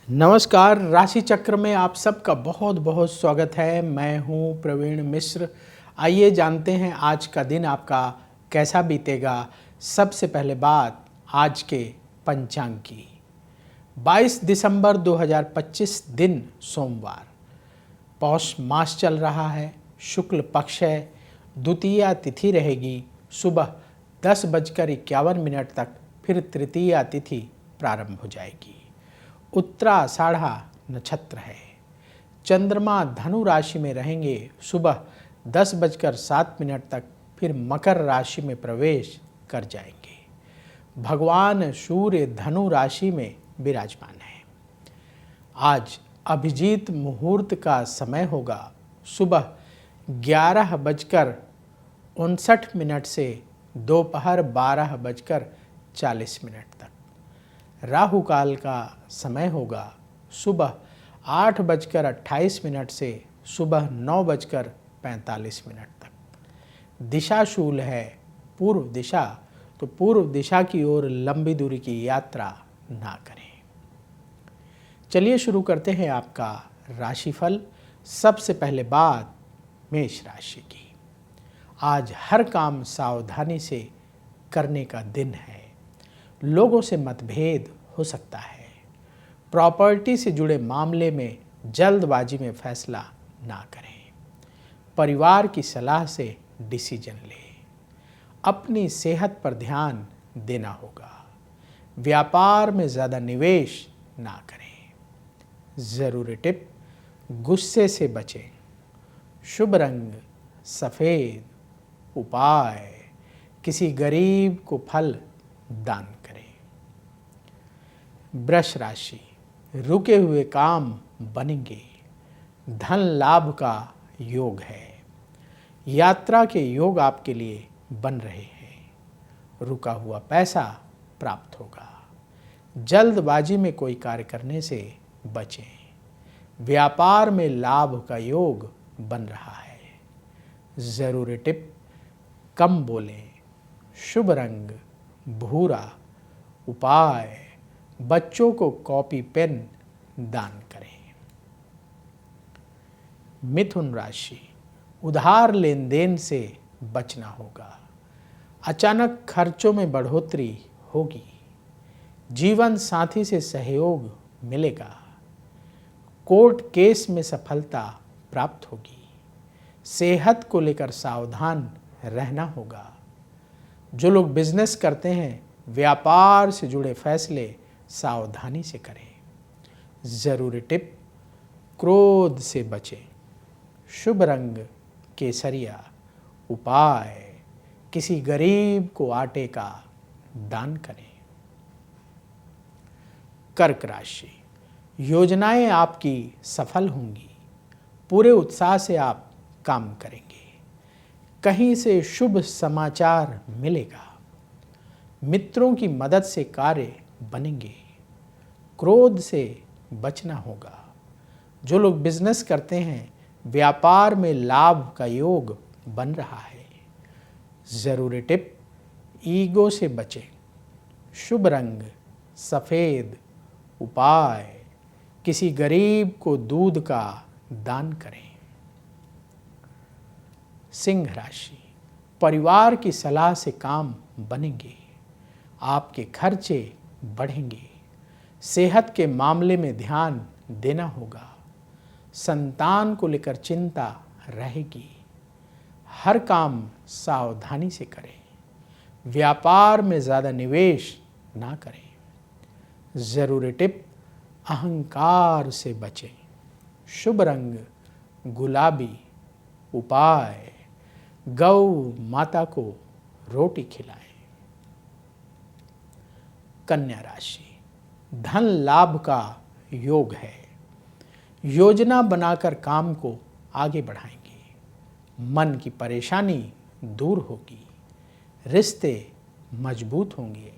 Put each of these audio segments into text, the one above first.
नमस्कार। राशि चक्र में आप सबका बहुत बहुत स्वागत है। मैं हूं प्रवीण मिश्र। आइए जानते हैं आज का दिन आपका कैसा बीतेगा। सबसे पहले बात आज के पंचांग की। 22 दिसंबर 2025 दिन सोमवार, पौष मास चल रहा है, शुक्ल पक्ष है, द्वितीया तिथि रहेगी। सुबह 10:51 तक फिर तृतीया तिथि प्रारंभ हो जाएगी। उत्तराषाढ़ा नक्षत्र है। चंद्रमा धनु राशि में रहेंगे। सुबह 10:07 तक फिर मकर राशि में प्रवेश कर जाएंगे। भगवान सूर्य धनु राशि में विराजमान है। आज अभिजीत मुहूर्त का समय होगा। सुबह 11:59 से दोपहर 12:40 तक। राहु काल का समय होगा सुबह 8:28 से सुबह 9:45 तक। दिशा शूल है पूर्व दिशा, तो पूर्व दिशा की ओर लंबी दूरी की यात्रा ना करें। चलिए शुरू करते हैं आपका राशिफल। सबसे पहले बात मेष राशि की। आज हर काम सावधानी से करने का दिन है। लोगों से मतभेद हो सकता है। प्रॉपर्टी से जुड़े मामले में जल्दबाजी में फैसला ना करें। परिवार की सलाह से डिसीजन लें। अपनी सेहत पर ध्यान देना होगा। व्यापार में ज़्यादा निवेश ना करें। ज़रूरी टिप, गुस्से से बचें। शुभ रंग सफ़ेद। उपाय, किसी गरीब को फल दान करें। वृष राशि, रुके हुए काम बनेंगे। धन लाभ का योग है। यात्रा के योग आपके लिए बन रहे हैं। रुका हुआ पैसा प्राप्त होगा। जल्दबाजी में कोई कार्य करने से बचें। व्यापार में लाभ का योग बन रहा है। ज़रूरी टिप, कम बोलें। शुभ रंग भूरा। उपाय, बच्चों को कॉपी पेन दान करें। मिथुन राशि, उधार लेन देन से बचना होगा। अचानक खर्चों में बढ़ोतरी होगी। जीवन साथी से सहयोग मिलेगा। कोर्ट केस में सफलता प्राप्त होगी। सेहत को लेकर सावधान रहना होगा। जो लोग बिजनेस करते हैं, व्यापार से जुड़े फैसले सावधानी से करें। ज़रूरी टिप, क्रोध से बचें। शुभ रंग केसरिया। उपाय, किसी गरीब को आटे का दान करें। कर्क राशि, योजनाएं आपकी सफल होंगी। पूरे उत्साह से आप काम करेंगे। कहीं से शुभ समाचार मिलेगा। मित्रों की मदद से कार्य बनेंगे। क्रोध से बचना होगा। जो लोग बिजनेस करते हैं, व्यापार में लाभ का योग बन रहा है। ज़रूरी टिप, ईगो से बचें। शुभ रंग सफ़ेद। उपाय, किसी गरीब को दूध का दान करें। सिंह राशि, परिवार की सलाह से काम बनेंगे। आपके खर्चे बढ़ेंगे। सेहत के मामले में ध्यान देना होगा। संतान को लेकर चिंता रहेगी। हर काम सावधानी से करें। व्यापार में ज़्यादा निवेश ना करें। ज़रूरी टिप, अहंकार से बचें। शुभ रंग गुलाबी। उपाय, गौ माता को रोटी खिलाएं। कन्या राशि, धन लाभ का योग है। योजना बनाकर काम को आगे बढ़ाएंगे। मन की परेशानी दूर होगी। रिश्ते मजबूत होंगे।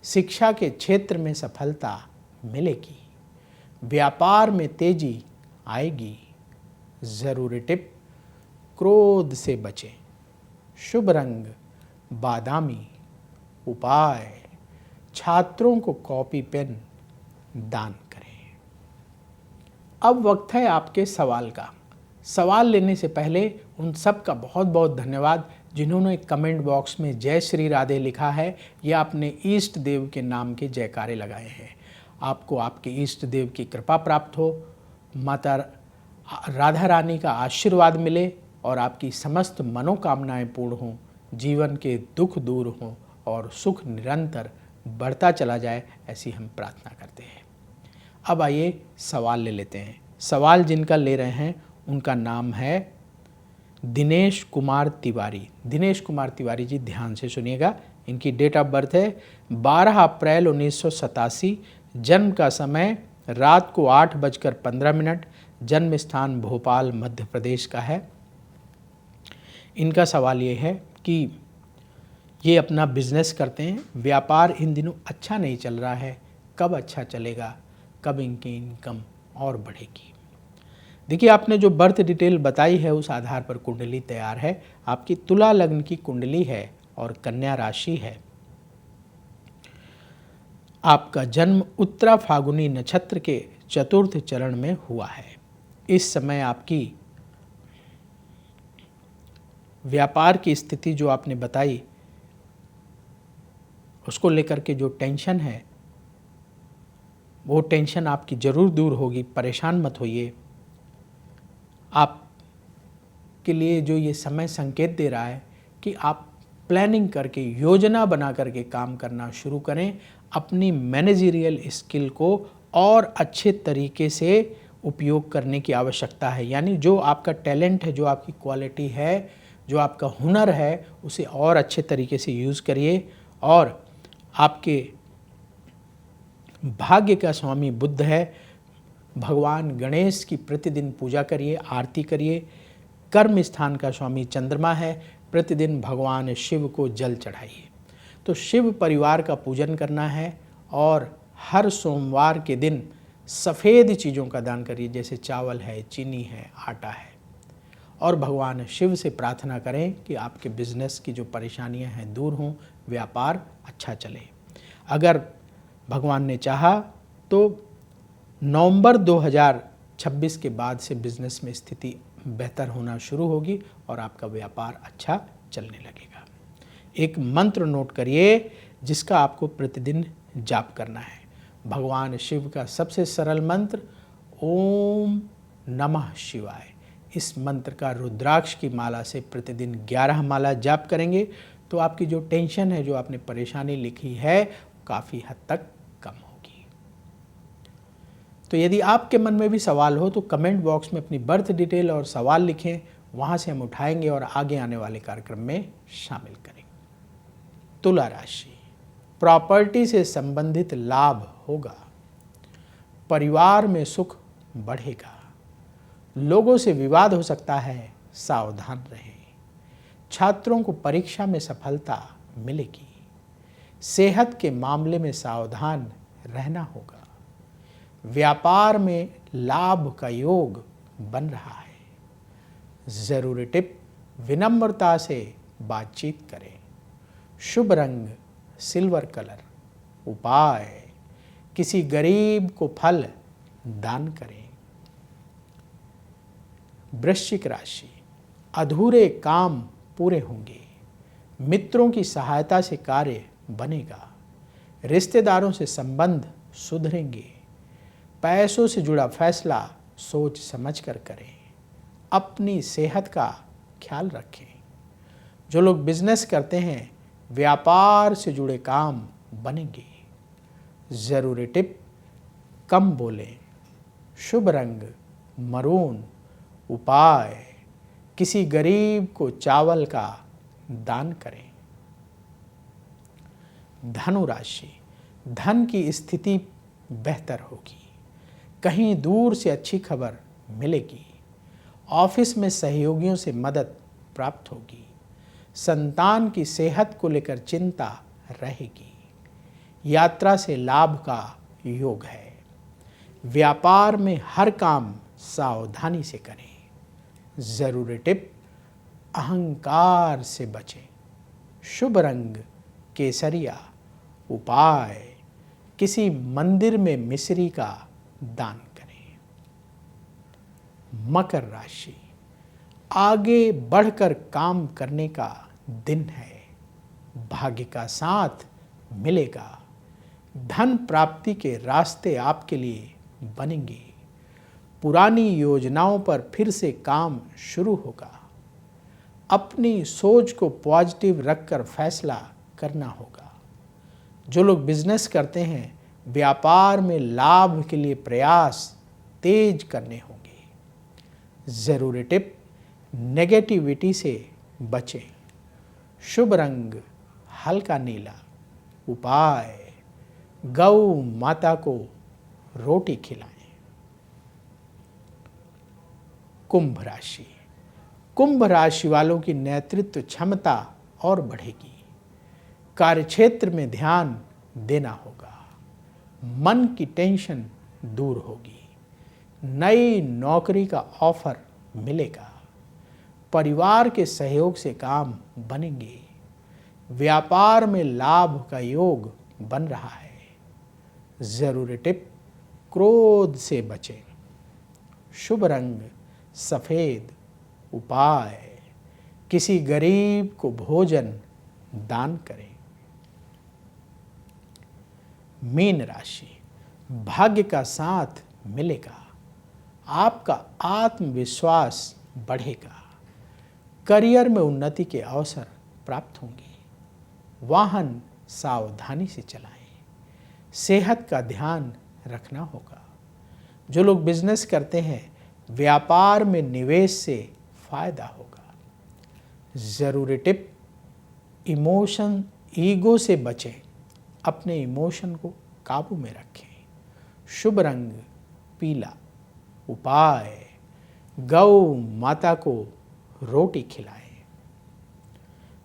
शिक्षा के क्षेत्र में सफलता मिलेगी। व्यापार में तेजी आएगी। ज़रूरी टिप, क्रोध से बचें। शुभ रंग बादामी। उपाय, छात्रों को कॉपी पेन दान करें। अब वक्त है आपके सवाल का। सवाल लेने से पहले उन सब का बहुत बहुत धन्यवाद जिन्होंने कमेंट बॉक्स में जय श्री राधे लिखा है या अपने ईष्ट देव के नाम के जयकारे लगाए हैं। आपको आपके ईष्ट देव की कृपा प्राप्त हो, माता राधा रानी का आशीर्वाद मिले और आपकी समस्त मनोकामनाएं पूर्ण हों, जीवन के दुख दूर हों और सुख निरंतर बढ़ता चला जाए, ऐसी हम प्रार्थना करते हैं। अब आइए सवाल ले लेते हैं। सवाल जिनका ले रहे हैं उनका नाम है दिनेश कुमार तिवारी। दिनेश कुमार तिवारी जी ध्यान से सुनिएगा। इनकी डेट ऑफ बर्थ है 12 अप्रैल 1987। जन्म का समय रात को 8:15। जन्म स्थान भोपाल मध्य प्रदेश का है। इनका सवाल ये है कि ये अपना बिजनेस करते हैं, व्यापार इन दिनों अच्छा नहीं चल रहा है, कब अच्छा चलेगा, कब इनकी इनकम और बढ़ेगी। देखिए, आपने जो बर्थ डिटेल बताई है उस आधार पर कुंडली तैयार है। आपकी तुला लग्न की कुंडली है और कन्या राशि है। आपका जन्म उत्तरा फागुनी नक्षत्र के चतुर्थ चरण में हुआ है। इस समय आपकी व्यापार की स्थिति जो आपने बताई उसको लेकर के जो टेंशन है वो टेंशन आपकी ज़रूर दूर होगी, परेशान मत होइए। आप के लिए जो ये समय संकेत दे रहा है कि आप प्लानिंग करके, योजना बना करके काम करना शुरू करें। अपनी मैनेजरियल स्किल को और अच्छे तरीके से उपयोग करने की आवश्यकता है। यानी जो आपका टैलेंट है, जो आपकी क्वालिटी है, जो आपका हुनर है, उसे और अच्छे तरीके से यूज़ करिए। और आपके भाग्य का स्वामी बुध है, भगवान गणेश की प्रतिदिन पूजा करिए, आरती करिए। कर्म स्थान का स्वामी चंद्रमा है, प्रतिदिन भगवान शिव को जल चढ़ाइए। तो शिव परिवार का पूजन करना है और हर सोमवार के दिन सफ़ेद चीज़ों का दान करिए, जैसे चावल है, चीनी है, आटा है। और भगवान शिव से प्रार्थना करें कि आपके बिजनेस की जो परेशानियां हैं दूर हों, व्यापार अच्छा चले। अगर भगवान ने चाहा तो नवंबर 2026 के बाद से बिजनेस में स्थिति बेहतर होना शुरू होगी और आपका व्यापार अच्छा चलने लगेगा। एक मंत्र नोट करिए जिसका आपको प्रतिदिन जाप करना है। भगवान शिव का सबसे सरल मंत्र ओम नमः शिवाय। इस मंत्र का रुद्राक्ष की माला से प्रतिदिन 11 माला जाप करेंगे तो आपकी जो टेंशन है, जो आपने परेशानी लिखी है, काफ़ी हद तक कम होगी। तो यदि आपके मन में भी सवाल हो तो कमेंट बॉक्स में अपनी बर्थ डिटेल और सवाल लिखें, वहाँ से हम उठाएंगे और आगे आने वाले कार्यक्रम में शामिल करेंगे। तुला राशि, प्रॉपर्टी से संबंधित लाभ होगा, परिवार में सुख बढ़ेगा, लोगों से विवाद हो सकता है, सावधान रहें। छात्रों को परीक्षा में सफलता मिलेगी, सेहत के मामले में सावधान रहना होगा, व्यापार में लाभ का योग बन रहा है। ज़रूरी टिप, विनम्रता से बातचीत करें। शुभ रंग सिल्वर कलर। उपाय, किसी गरीब को फल दान करें। वृश्चिक राशि, अधूरे काम पूरे होंगे, मित्रों की सहायता से कार्य बनेगा, रिश्तेदारों से संबंध सुधरेंगे, पैसों से जुड़ा फैसला सोच समझ कर करें, अपनी सेहत का ख्याल रखें। जो लोग बिजनेस करते हैं, व्यापार से जुड़े काम बनेंगे। ज़रूरी टिप, कम बोलें। शुभ रंग मरून। उपाय, किसी गरीब को चावल का दान करें। धनु राशि, धन की स्थिति बेहतर होगी, कहीं दूर से अच्छी खबर मिलेगी, ऑफिस में सहयोगियों से मदद प्राप्त होगी, संतान की सेहत को लेकर चिंता रहेगी, यात्रा से लाभ का योग है, व्यापार में हर काम सावधानी से करें। ज़रूरी टिप, अहंकार से बचें। शुभ रंग केसरिया। उपाय, किसी मंदिर में मिश्री का दान करें। मकर राशि, आगे बढ़कर काम करने का दिन है। भाग्य का साथ मिलेगा। धन प्राप्ति के रास्ते आपके लिए बनेंगे। पुरानी योजनाओं पर फिर से काम शुरू होगा। अपनी सोच को पॉजिटिव रखकर फैसला करना होगा। जो लोग बिजनेस करते हैं, व्यापार में लाभ के लिए प्रयास तेज करने होंगे। ज़रूरी टिप, नेगेटिविटी से बचें। शुभ रंग हल्का नीला। उपाय, गौ माता को रोटी खिलाएं। कुंभ राशि, कुंभ राशि वालों की नेतृत्व क्षमता और बढ़ेगी। कार्यक्षेत्र में ध्यान देना होगा। मन की टेंशन दूर होगी। नई नौकरी का ऑफर मिलेगा। परिवार के सहयोग से काम बनेंगे। व्यापार में लाभ का योग बन रहा है। ज़रूरी टिप, क्रोध से बचें। शुभ रंग सफ़ेद। उपाय, किसी गरीब को भोजन दान करें। मीन राशि, भाग्य का साथ मिलेगा। आपका आत्मविश्वास बढ़ेगा। करियर में उन्नति के अवसर प्राप्त होंगे। वाहन सावधानी से चलाएं। सेहत का ध्यान रखना होगा। जो लोग बिजनेस करते हैं, व्यापार में निवेश से फायदा होगा। ज़रूरी टिप, इमोशन ईगो से बचें। अपने इमोशन को काबू में रखें। शुभ रंग पीला। उपाय, गौ माता को रोटी खिलाएं।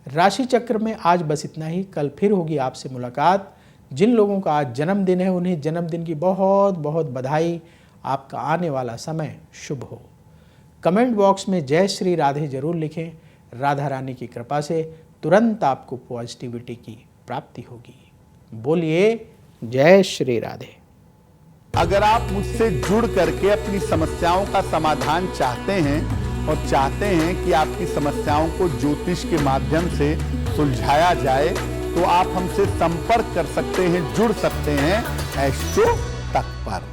राशि चक्र में आज बस इतना ही। कल फिर होगी आपसे मुलाकात। जिन लोगों का आज जन्मदिन है, उन्हें जन्मदिन की बहुत बहुत बधाई। आपका आने वाला समय शुभ हो। कमेंट बॉक्स में जय श्री राधे जरूर लिखें। राधा रानी की कृपा से तुरंत आपको पॉजिटिविटी की प्राप्ति होगी। बोलिए जय श्री राधे। अगर आप मुझसे जुड़ करके अपनी समस्याओं का समाधान चाहते हैं और चाहते हैं कि आपकी समस्याओं को ज्योतिष के माध्यम से सुलझाया जाए, तो आप हमसे संपर्क कर सकते हैं, जुड़ सकते हैं एस्ट्रो तक पर।